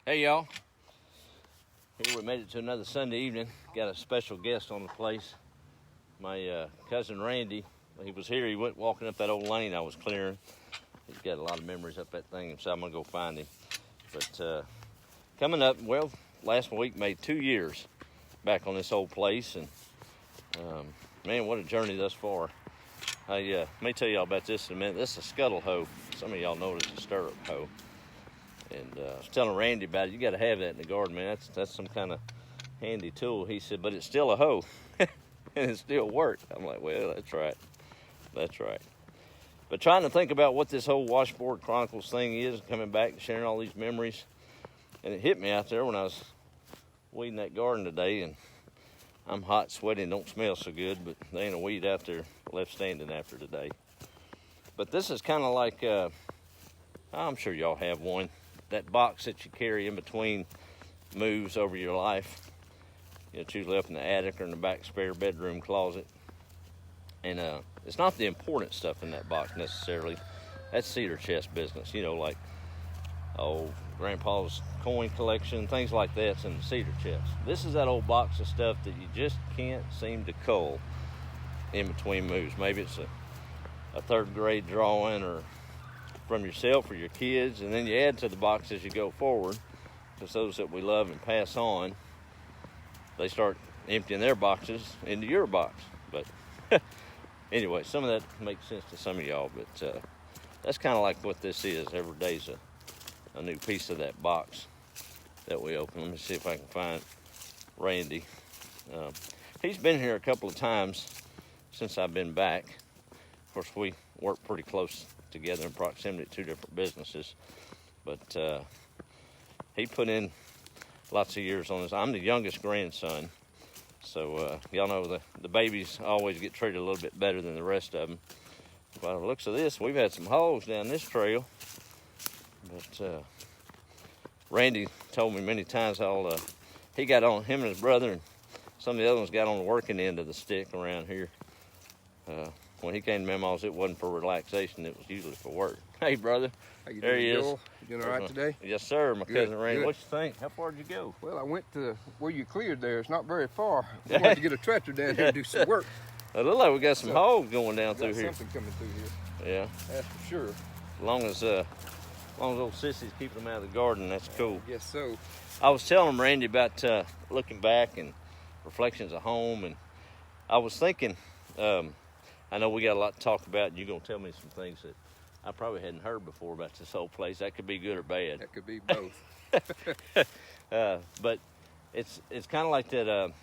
Hey y'all, here we made it to another Sunday evening. Got a special guest on the place. My cousin Randy, he was here. He went walking up that old lane I was clearing. He's got a lot of memories up that thing, so I'm going to go find him. But coming up, well, last week made 2 years back on this old place. And man, what a journey thus far. Let me tell y'all about this in a minute. This is a Scuttle hoe. Some of y'all know it's a stirrup hoe. And I was telling Randy about it. You got to have that in the garden, man. That's some kind of handy tool. He said, but it's still a hoe, and it still works. I'm like, well, that's right. That's right. But trying to think about what this whole Washboard Chronicles thing is, coming back and sharing all these memories. And it hit me out there when I was weeding that garden today, and I'm hot, sweaty, and don't smell so good, but there ain't a weed out there left standing after today. But this is kind of like, I'm sure y'all have one, that box that you carry in between moves over your life. You know, it's usually up in the attic or in the back spare bedroom closet. And it's not the important stuff in that box necessarily. That's cedar chest business, you know, like, Grandpa's coin collection, things like that's in the cedar chest. This is that old box of stuff that you just can't seem to cull in between moves. Maybe it's a third grade drawing or from yourself or your kids, and then you add to the box as you go forward, because those that we love and pass on, they start emptying their boxes into your box. But anyway, some of that makes sense to some of y'all, but that's kind of like what this is. Every day's a new piece of that box that we open. Let me see if I can find Randy. He's been here a couple of times since I've been back. Of course, we work pretty close together in proximity to 2 different businesses, but he put in lots of years on this. I'm the youngest grandson, so y'all know the babies always get treated a little bit better than the rest of them. By the looks of this, we've had some holes down this trail, but Randy told me many times how he got on, him and his brother and some of the other ones got on the working end of the stick around here. When he came to Mama's, it wasn't for relaxation. It was usually for work. Hey, brother. How you there doing, he is. Joel? You doing all right today? Yes, sir. My cousin Randy. Good. What you think? How far did you go? Well, I went to where you cleared there. It's not very far. I wanted to get a tractor down here and do some work. It looked like we got some holes going down through here. Something coming through here. Yeah. That's for sure. As long as old sissy's keeping them out of the garden, that's cool. Yes, so. I was telling Randy about looking back and reflections of home, and I was thinking, I know we got a lot to talk about, and you're going to tell me some things that I probably hadn't heard before about this whole place. That could be good or bad. That could be both. But it's kind of like that.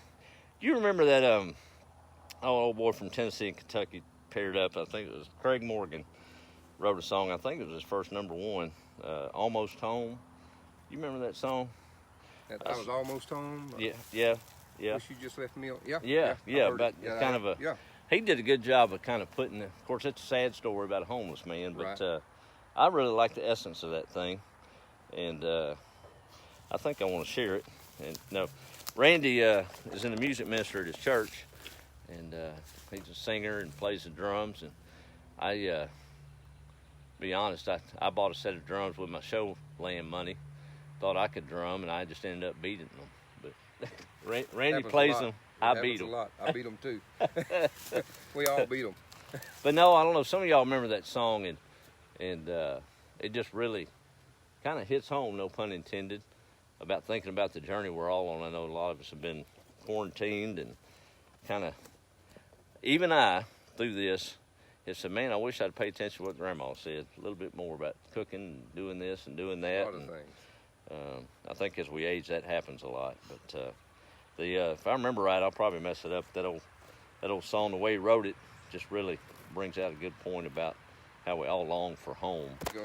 Do you remember that old boy from Tennessee and Kentucky paired up? I think it was Craig Morgan wrote a song. I think it was his first #1, Almost Home. You remember that song? I was almost home. Yeah. Wish you just left me on. Yeah. But kind of a. Yeah. He did a good job of kind of putting, of course, it's a sad story about a homeless man, but Right. I really like the essence of that thing, and I think I want to share it. And no, Randy is in the music ministry at his church, and he's a singer and plays the drums. And I, be honest, I bought a set of drums with my show land money, thought I could drum, and I just ended up beating them. But Randy plays them. I beat them. A lot. I beat them too. We all beat them. But no, I don't know. Some of y'all remember that song, and it just really kind of hits home, no pun intended, about thinking about the journey we're all on. I know a lot of us have been quarantined, and kind of, even I, through this, have said, man, I wish I'd pay attention to what Grandma said, a little bit more about cooking, and doing this and doing that. A lot of things. I think as we age, that happens a lot. But if I remember right, I'll probably mess it up. That old song, the way he wrote it, just really brings out a good point about how we all long for home. You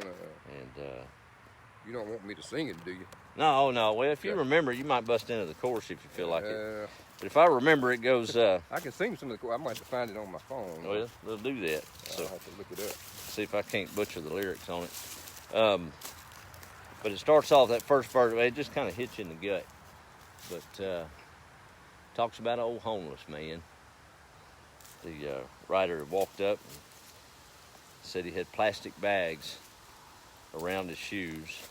don't want me to sing it, do you? No. Well, if you remember, you might bust into the chorus if you feel like it. But if I remember, it goes. I can sing some of the chorus. I might have to find it on my phone. Well, we'll do that. So I'll have to look it up. See if I can't butcher the lyrics on it. But it starts off, that first verse, it just kind of hits you in the gut. But talks about an old homeless man. The writer walked up and said he had plastic bags around his shoes,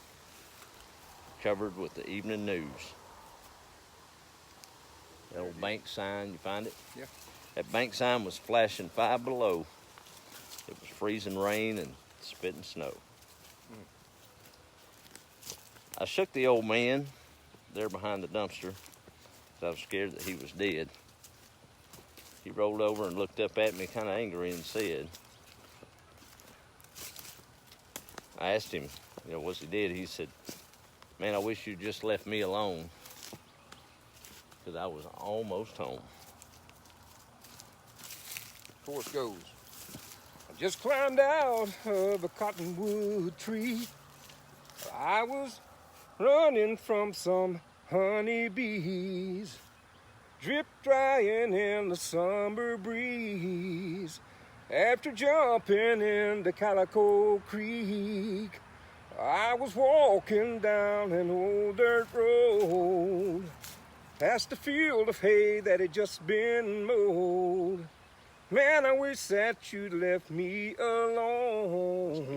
covered with the evening news. That old bank sign, you find it? Yeah. That bank sign was flashing 5 below. It was freezing rain and spitting snow. I shook the old man there behind the dumpster because I was scared that he was dead. He rolled over and looked up at me kind of angry and said, I asked him, what's he dead? He said, man, I wish you just left me alone because I was almost home. Chorus goes. I just climbed out of a cottonwood tree. I was running from some honeybees, drip drying in the summer breeze. After jumping in the Calico Creek, I was walking down an old dirt road, past a field of hay that had just been mowed. Man, I wish that you'd left me alone,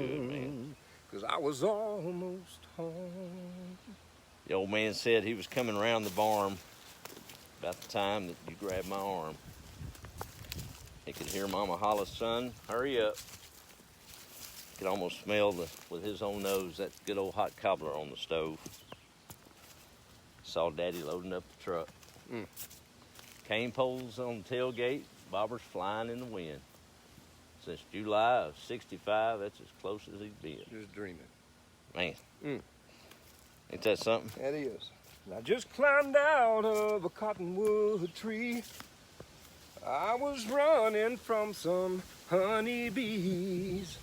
'cause I was almost home. The old man said he was coming around the barn about the time that you grabbed my arm. He could hear Mama holler, son, hurry up. Could almost smell with his own nose that good old hot cobbler on the stove. Saw Daddy loading up the truck. Cane poles on the tailgate, bobbers flying in the wind. Since July of '65, that's as close as he's been. Just dreaming. Man. Ain't that something? That is. And I just climbed out of a cottonwood tree. I was running from some honeybees,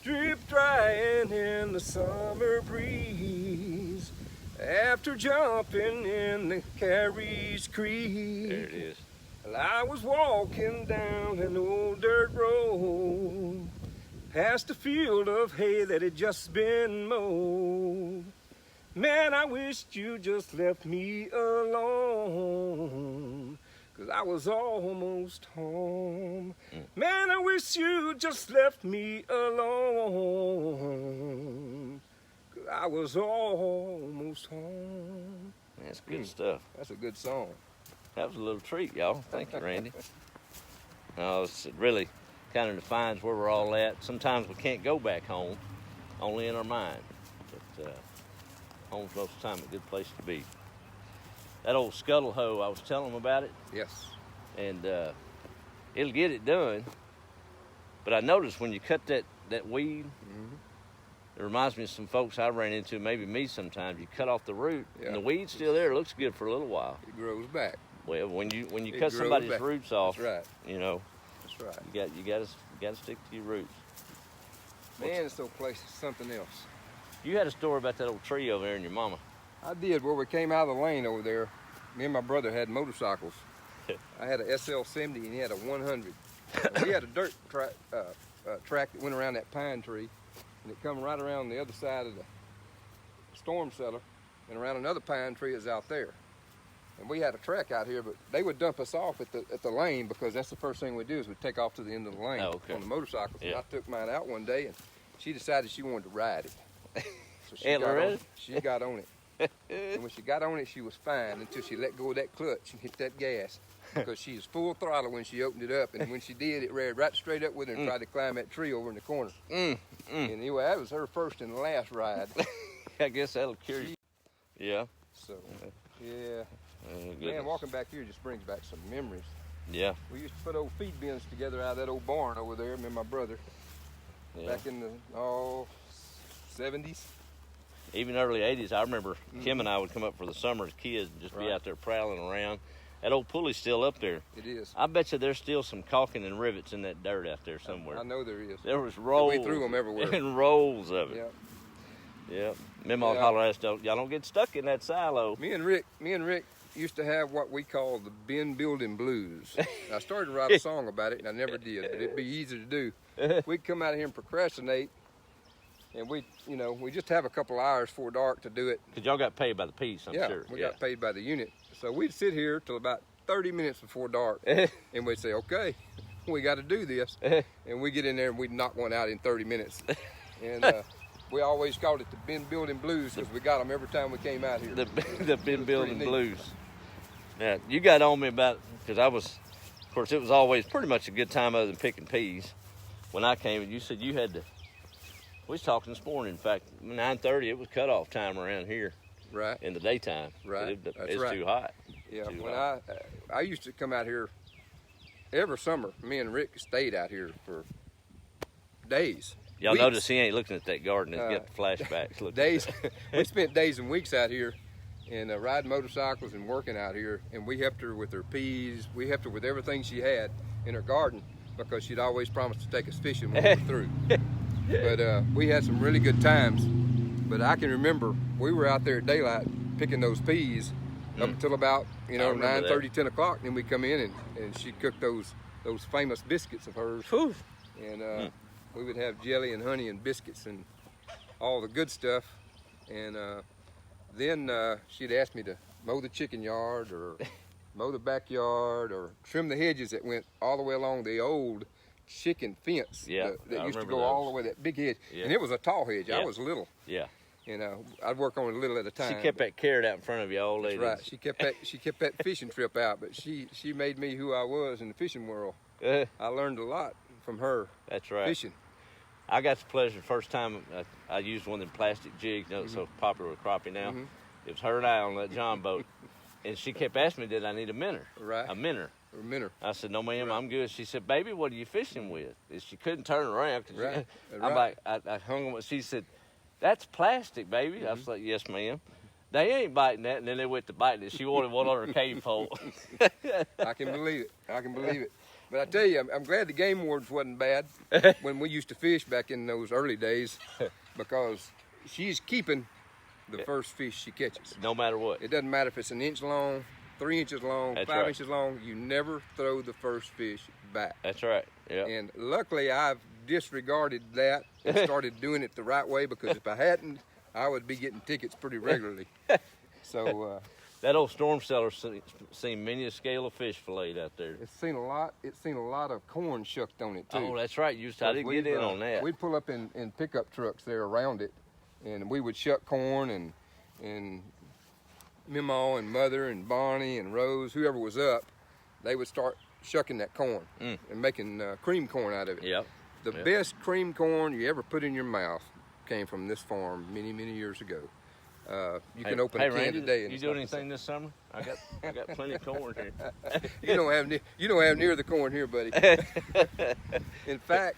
drip drying in the summer breeze. After jumping in the Carries Creek, There it is. well, I was walking down an old dirt road, past a field of hay that had just been mowed. Man, I wished you just left me alone, 'cause I was almost home. Man, I wish you just left me alone, 'cause I was almost home. That's good stuff. That's a good song. That was a little treat, y'all. Thank you, Randy. It really kind of defines where we're all at. Sometimes we can't go back home, only in our mind. But home's most of the time a good place to be. That old Scuttle hoe, I was telling them about it, Yes. and it'll get it done. But I noticed when you cut that weed, it reminds me of some folks I ran into, maybe me sometimes. You cut off the root, and the weed's still there. It looks good for a little while. It grows back. Well, when you It cut grows somebody's back. roots off, That's right. That's right. you gotta stick to your roots. Man, it's so place something else. You had a story about that old tree over there and your mama. I did. Where we came out of the lane over there, me and my brother had motorcycles. I had a SL70 and he had a 100. And we had a dirt track that went around that pine tree, and it come right around the other side of the storm cellar and around another pine tree that's out there. And we had a track out here, but they would dump us off at the lane, because that's the first thing we do is we take off to the end of the lane on the motorcycles. Yeah. And I took mine out one day, and she decided she wanted to ride it. So she got on it. And when she got on it, she was fine until she let go of that clutch and hit that gas, because she was full throttle when she opened it up. And when she did, it reared right straight up with her and tried to climb that tree over in the corner. And anyway, that was her first and last ride. I guess that'll cure you. Yeah. So, yeah. Man, Goodness. walking back here just brings back some memories. Yeah. We used to put old feed bins together out of that old barn over there, me and my brother, back in the 70s. Even early 80s, I remember Kim and I would come up for the summer as kids and just be out there prowling around. That old pulley's still up there. It is. I bet you there's still some caulking and rivets in that dirt out there somewhere. I know there is. There was rolls. We threw them everywhere. And rolls of it. Yeah. Yeah. Memo holler at us, y'all don't get stuck in that silo. Me and Rick used to have what we call the bin building blues. I started to write a song about it, and I never did, but it'd be easy to do. We'd come out here and procrastinate, and we just have a couple hours before dark to do it. Because y'all got paid by the piece, I'm sure. We got paid by the unit. So we'd sit here till about 30 minutes before dark, and we'd say, okay, we got to do this. And we get in there and we'd knock one out in 30 minutes. And We always called it the bin building blues because we got them every time we came out here. The bin building blues. Now, you got on me about, because of course, it was always pretty much a good time other than picking peas. When I came, you said you had to, we was talking this morning, in fact, 9:30, it was cutoff time around here. Right. In the daytime. Right. It's right. Too hot. Yeah, too when hot. I used to come out here every summer. Me and Rick stayed out here for days. Y'all weeks. Notice he ain't looking at that garden. It's got flashbacks. Days. We spent days and weeks out here and riding motorcycles and working out here. And we helped her with her peas. We helped her with everything she had in her garden because she'd always promised to take us fishing when we were through. But we had some really good times. But I can remember we were out there at daylight picking those peas up until about 9:30, 10 o'clock. Then we come in and she cooked those famous biscuits of hers. Whew. And we would have jelly and honey and biscuits and all the good stuff. And then she'd ask me to mow the chicken yard or mow the backyard or trim the hedges that went all the way along the old chicken fence that used to go all the way, that big hedge. Yeah. And it was a tall hedge. I was little. Yeah. And I'd work on it a little at a time. She kept that carrot out in front of you, old lady. That's right. She kept that fishing trip out, but she made me who I was in the fishing world. I learned a lot from her. That's right. Fishing. I got the pleasure the first time I used one of them plastic jigs. It's so popular with crappie now. It was her and I on that John boat, and she kept asking me, "Did I need a minnow?" Right. A minnow. A minnow. I said, "No, ma'am, I'm good." She said, "Baby, what are you fishing with?" And she couldn't turn around. Right. I'm like, I hung on. She said, "That's plastic, baby." I was like, "Yes, ma'am." They ain't biting that, and then they went to biting it. She wanted one on her cave pole. I can believe it. I can believe it. But I tell you, I'm glad the game wards wasn't bad when we used to fish back in those early days, because she's keeping the first fish she catches. No matter what. It doesn't matter if it's an inch long, 3 inches long, That's 5 right. inches long. You never throw the first fish back. That's right. Yeah. And luckily, I've disregarded that and started doing it the right way, because if I hadn't, I would be getting tickets pretty regularly. So that old storm cellar seen many a scale of fish filleted out there. it's seen a lot. It's seen a lot of corn shucked on it too. Oh, that's right. I didn't get in on that. We'd pull up in pickup trucks there around it, and we would shuck corn, and Mima and Mother and Barney and Rose, whoever was up, they would start shucking that corn and making cream corn out of it. Yep. The best cream corn you ever put in your mouth came from this farm many, many years ago. You can open a can Randy, today. And you doing anything this summer? I got plenty of corn here. You don't have near the corn here, buddy. In fact,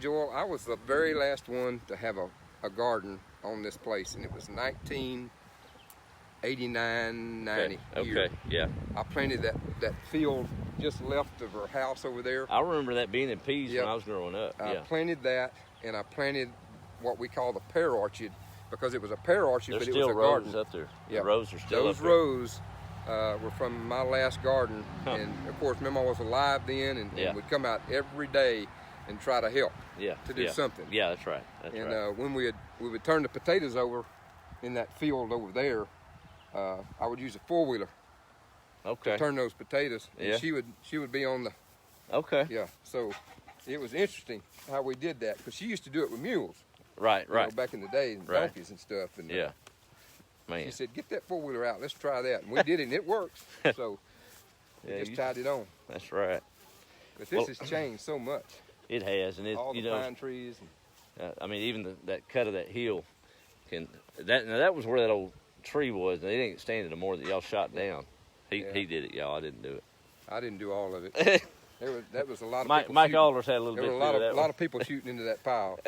Joel, I was the very last one to have a garden on this place, and it was 1989, 90. Okay. Yeah. I planted that field just left of her house over there. I remember that being in peas when I was growing up. I planted that, and I planted what we call the pear orchard, because it was a pear orchard, There's but it was a garden. There's still roses up there. Yeah. The roses are still Those up there. rows were from my last garden, and of course, Mima was alive then, and would come out every day and try to help to do something. Yeah, that's right. When we would turn the potatoes over in that field over there, I would use a 4-wheeler to turn those potatoes, and she would be on the. Okay. Yeah. So it was interesting how we did that, because she used to do it with mules. Right. You know, back in the day, and donkeys and stuff. And man. she said, "Get that 4-wheeler out. Let's try that." And we did it, and it works. So we just tied it on. That's right. But this has changed so much. It has, and all the pine trees. And, I mean, even that cut of that hill that was where that old tree was, and it ain't standing no more that y'all shot down. He did it, y'all. I didn't do it. I didn't do all of it. That was a lot of people Mike shooting. Alders had a little There bit were to do with that a lot of people shooting into that pile.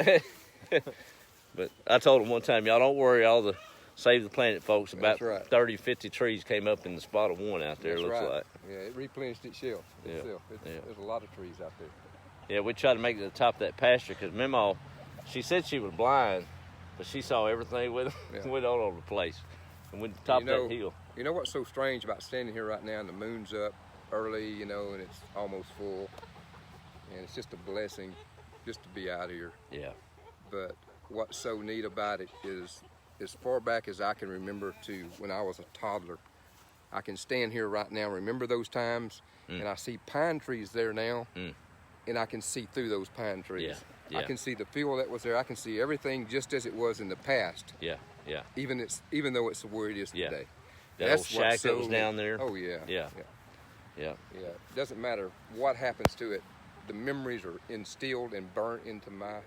But I told him one time, y'all don't worry, all the Save the Planet folks, about 30, 50 trees came up in the spot of one out there, looks like. Yeah, it replenished its shelf. There's a lot of trees out there. Yeah, we tried to make it to the top of that pasture, because Mima, she said she was blind, but she saw everything went all over the place. And went to the top of that hill. You know what's so strange about standing here right now, and the moon's up early, and it's almost full. And it's just a blessing just to be out here. Yeah. But what's so neat about it is, as far back as I can remember to when I was a toddler, I can stand here right now, remember those times, and I see pine trees there now, and I can see through those pine trees. Yeah. I can see the field that was there. I can see everything just as it was in the past. Yeah. Yeah. Even though it's where it is Yeah. today. That old shack that was down there. Oh yeah. Yeah. Yeah. Yeah. Yeah. It doesn't matter what happens to it. The memories are instilled and burnt into my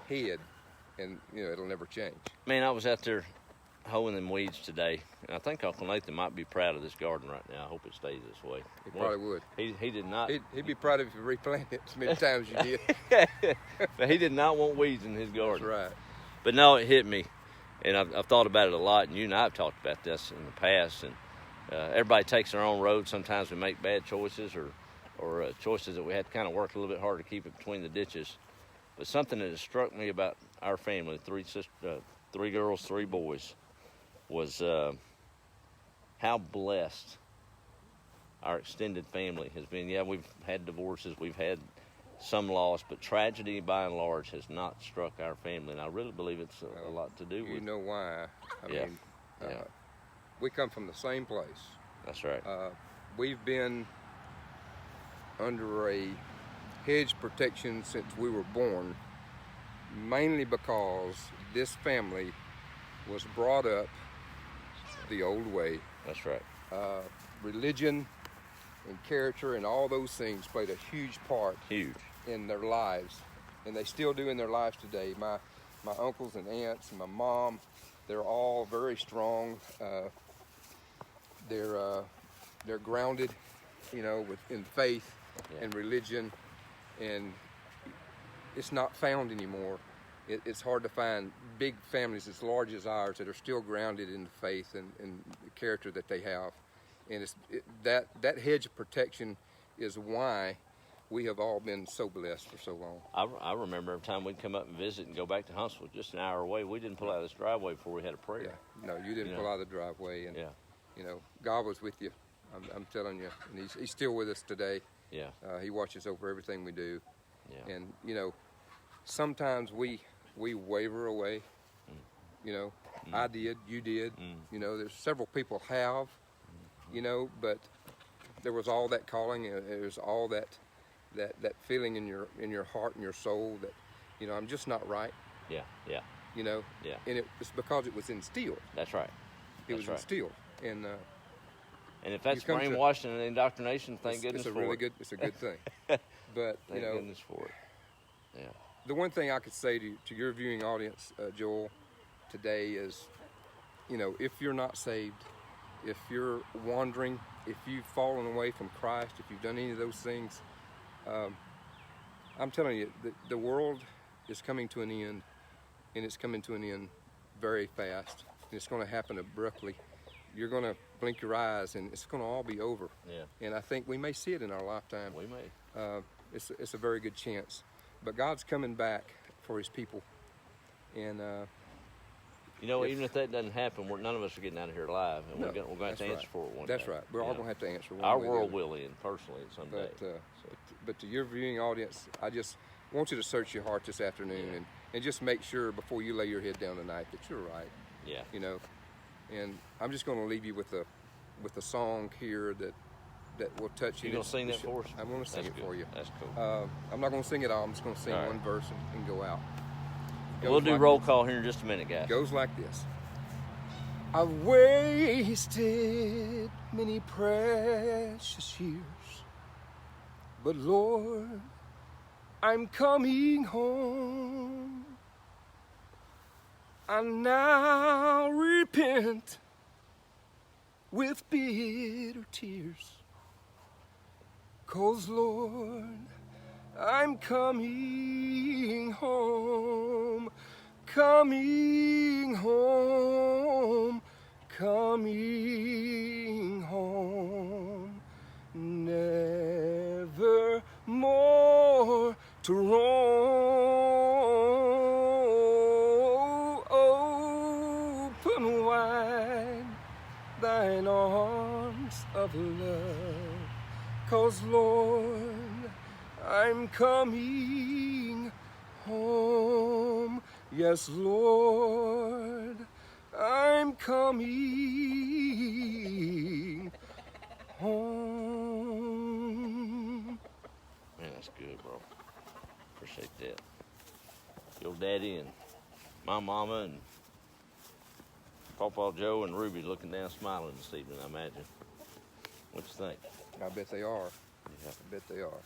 head, and it'll never change. Man, I was out there hoeing them weeds today, and I think Uncle Nathan might be proud of this garden right now. I hope it stays this way. He probably would. He did not. He'd be proud if you replanted it as many times as you did. But he did not want weeds in his garden. That's right. But no, it hit me, and I've thought about it a lot. And you and I have talked about this in the past. And everybody takes their own road. Sometimes we make bad choices, or choices that we had to kind of work a little bit hard to keep it between the ditches. But something that has struck me about our family, three girls, 3 boys, was how blessed our extended family has been. Yeah, we've had divorces, we've had some loss, but tragedy by and large has not struck our family, and I really believe it's a lot to do with. You know why? I Yeah. mean, Yeah. we come from the same place. That's right. We've been under a hedge protection since we were born, mainly because this family was brought up the old way. That's right. Religion and character and all those things played a huge part Huge. in their lives, and they still do in their lives today. My uncles and aunts and my mom, they're all very strong. They're grounded, in faith and religion, and it's not found anymore. It's hard to find big families as large as ours that are still grounded in the faith and the character that they have. And that hedge of protection is why we have all been so blessed for so long. I remember every time we'd come up and visit and go back to Huntsville, just an hour away, we didn't pull out of this driveway before we had a prayer. Yeah. No, you didn't pull out of the driveway, and Yeah. God was with you. I'm telling you, and he's still with us today. Yeah. He watches over everything we do. Yeah. And sometimes we waver away. I did, you did. There's several people have. But there was all that calling, and there's all that feeling in your heart and your soul that I'm just not right. Yeah. Yeah. Yeah. And it's because it was instilled. That's right. It was instilled, and if that's you come to- brainwashing and indoctrination, thank goodness it's for it. it's a good thing. But Thank goodness for it. Yeah. the one thing I could say to your viewing audience, Joel, today is, if you're not saved, if you're wandering, if you've fallen away from Christ, if you've done any of those things, I'm telling you, the world is coming to an end, and it's coming to an end very fast. And it's going to happen abruptly. You're going to blink your eyes, and it's going to all be over. Yeah. And I think we may see it in our lifetime. We may. It's a very good chance. But God's coming back for his people. And even if that doesn't happen, none of us are getting out of here alive, and No, we're going to have to answer for it one day. that's right. We're all going to have to answer one Our way or the world other. will end personally someday. But to your viewing audience, I just want you to search your heart this afternoon and just make sure before you lay your head down tonight that you're right. Yeah. And I'm just going to leave you with a song here that will touch you. You gonna sing that for us? I'm going to sing it for you. That's cool. I'm not going to sing it all. I'm just going to sing All right. one verse and go out. We'll do roll call here in just a minute, guys. It goes like this. I've wasted many precious years, but Lord, I'm coming home. I now repent with bitter tears, 'cause Lord, I'm coming home, coming home, coming home, never more to roam. Open wide thine arms of love, 'cause Lord, I'm coming home. Yes, Lord, I'm coming home. Man, that's good, bro. Appreciate that. your daddy and my mama and Pawpaw Joe and Ruby looking down smiling this evening, I imagine. What you think? I bet they are. Yeah. I bet they are.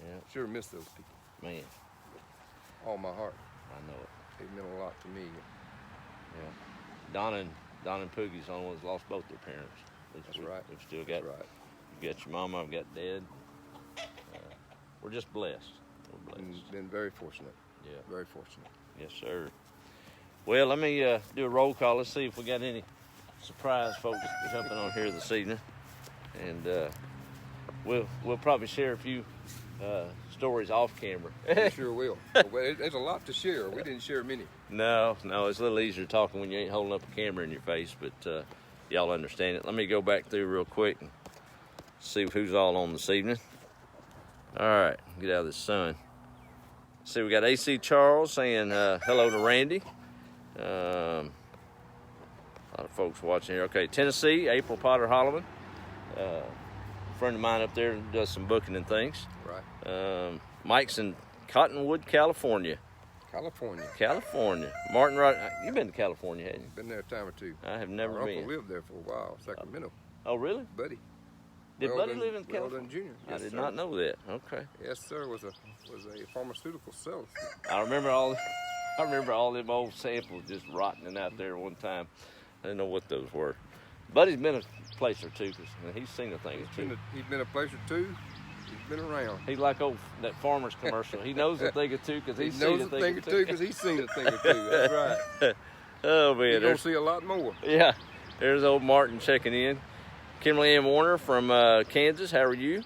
Yeah. Sure miss those people. Man, All my heart. I know it. They meant a lot to me. Yeah. Donna and Poogie's the only ones lost both their parents. That's right. We've still got, That's right. you got your mama, I've got dad. We're just blessed. We're blessed. Been very fortunate. Yeah. Very fortunate. Yes, sir. Well, let me do a roll call. Let's see if we got any surprise folks jumping on here this evening. And we'll probably share a few stories off camera. We sure will. Well, there's a lot to share. We didn't share many. No, it's a little easier talking when you ain't holding up a camera in your face, but y'all understand it. Let me go back through real quick and see who's all on this evening. All right, get out of the sun. See, we got AC Charles saying hello to Randy. A lot of folks watching here. Okay, Tennessee, April Potter Holloman. A friend of mine up there does some booking and things. Right. Mike's in Cottonwood, California. California. Martin, you've been to California, haven't you? Been there a time or two. I have never Our been. uncle lived there for a while, Sacramento. Oh, really? Buddy. Did Weldon- Buddy live in California? Weldon Jr. I Yes, did sir. not know that. Okay. Yes, sir. Was a pharmaceutical seller. I remember all them old samples just rotting out there one time. I didn't know what those were. Buddy's been a place or two, 'cause he's seen a thing or two. He's been a place or two. He's been around. He's like that farmer's commercial. He knows a thing or two because He he's seen knows a a thing or two. because he's seen a thing or two. That's right. Oh, man. You're going to see a lot more. Yeah, there's old Martin checking in. Kimberly Ann Warner from Kansas, how are you?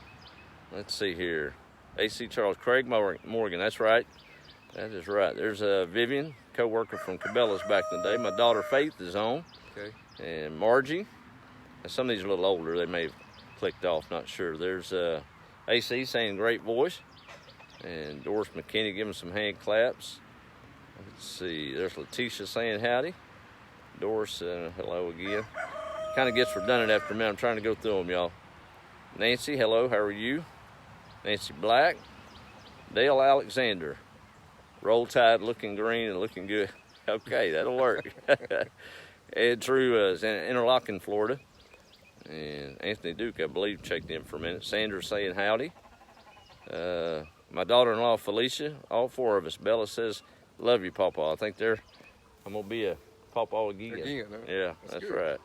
Let's see here. AC Charles, Craig Morgan, that's right. That is right. There's Vivian, co-worker from Cabela's back in the day. My daughter Faith is on. Okay. And Margie. Now, some of these are a little older. They may have clicked off, not sure. There's AC saying great voice. And Doris McKinney giving some hand claps. Let's see. There's Letitia saying howdy. Doris, hello again. Kind of gets redundant after a minute. I'm trying to go through them, y'all. Nancy, hello, how are you? Nancy Black. Dale Alexander. Roll Tide looking green and looking good. Okay, that'll work. Ed True is in Interlochen, Florida. And Anthony Duke, I believe, checked in for a minute. Sandra saying howdy. My daughter-in-law, Felicia. All four of us. Bella says, love you, Pawpaw. I think I'm going to be a Pawpaw again. Huh? Yeah, that's good.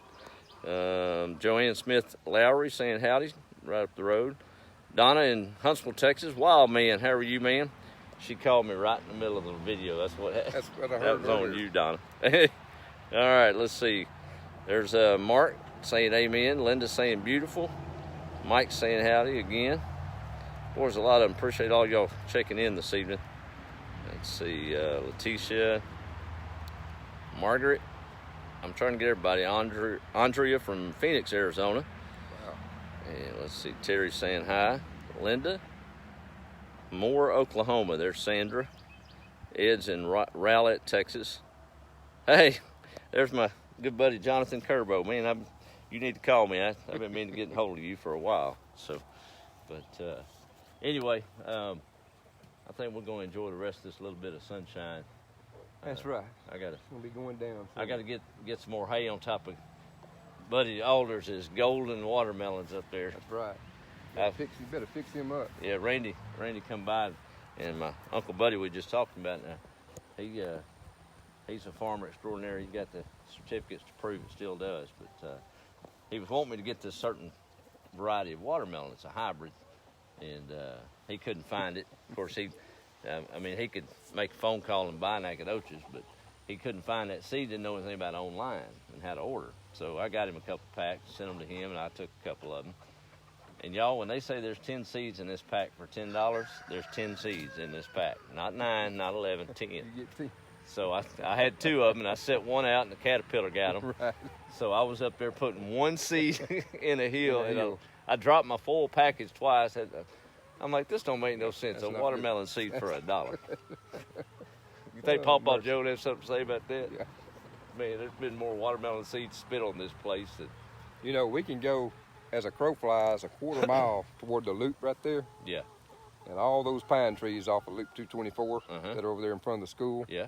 right. Joanne Smith Lowry saying howdy right up the road. Donna in Huntsville, Texas. Wild man, how are you, man? She called me right in the middle of the video. That's what That's what I that heard was on earlier. you, Donna. All right, let's see. There's Mark saying amen. Linda saying beautiful. Mike saying howdy again. There's a lot of them. Appreciate all y'all checking in this evening. Let's see. Letitia. Margaret. I'm trying to get everybody. Andrea from Phoenix, Arizona. Wow. And let's see. Terry saying hi. Linda. Moore, Oklahoma. There's Sandra. Ed's in Rowlett, Texas. Hey, there's my good buddy Jonathan Kerbo. Man, you need to call me. I've been meaning to get a hold of you for a while. So, but anyway, I think we're going to enjoy the rest of this little bit of sunshine. That's right. I gotta. It's going to be going down. I got to get some more hay on top of Buddy Alders' golden watermelons up there. That's right. You better fix him up. Yeah, Randy come by, and my Uncle Buddy we just talked about now. He's a farmer extraordinary. He got the certificates to prove it, still does. But he was wanting me to get this certain variety of watermelon. It's a hybrid, and he couldn't find it. Of course, he could make a phone call and buy Nacogdoches, but he couldn't find that seed. Didn't know anything about online and how to order. So I got him a couple packs, sent them to him, and I took a couple of them. And y'all, when they say there's 10 seeds in this pack for $10, there's 10 seeds in this pack. Not 9, not 11, 10. You get 10. So I had 2 of them, and I set one out, and the caterpillar got them. Right. So I was up there putting one seed in a hill, and I dropped my full package twice. I'm like, this don't make no sense. That's A not watermelon seed for $1. You think Pawpaw Joe would have something to say about that? Yeah. Man, there's been more watermelon seeds spit on this place than. You know, we can go as a crow flies a quarter mile toward the loop right there, Yeah. And all those pine trees off of Loop 224 Uh-huh. that are over there in front of the school, Yeah.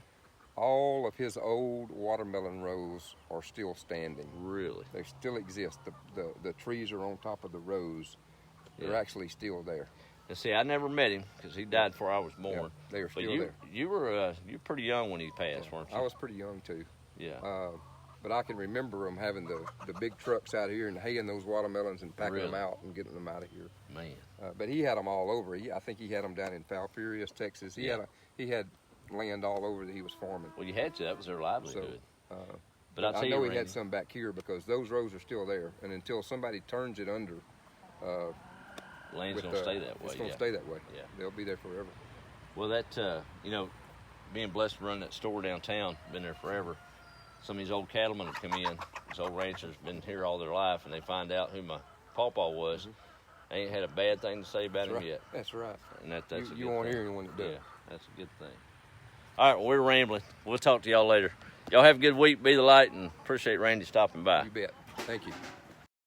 all of his old watermelon rows are still standing. Really? They still exist. The trees are on top of the rows. They're Yeah. actually still there. And see, I never met him because he died before I was born. Yeah, they are But still there. you were pretty young when he passed, weren't you? I was pretty young too. Yeah. But I can remember them having the big trucks out here and haying those watermelons and packing them Really? out and getting them out of here. Man. But he had them all over. I think he had them down in Falfurrias, Texas. He had land all over that he was farming. Well, you had to. That was their livelihood. But I'll tell I you, know he Randy, had some back here because those rows are still there. And until somebody turns it under, land's gonna stay that way. it's going to Yeah. stay that way. Yeah. They'll be there forever. Well, that being blessed to run that store downtown, been there forever. Some of these old cattlemen have come in. These old ranchers been here all their life, and they find out who my pawpaw was. They ain't had a bad thing to say about him yet. That's right. And that's a good You won't thing. hear anyone that does. Yeah, that's a good thing. All right, well, we're rambling. We'll talk to y'all later. Y'all have a good week. Be the light, and appreciate Randy stopping by. You bet. Thank you.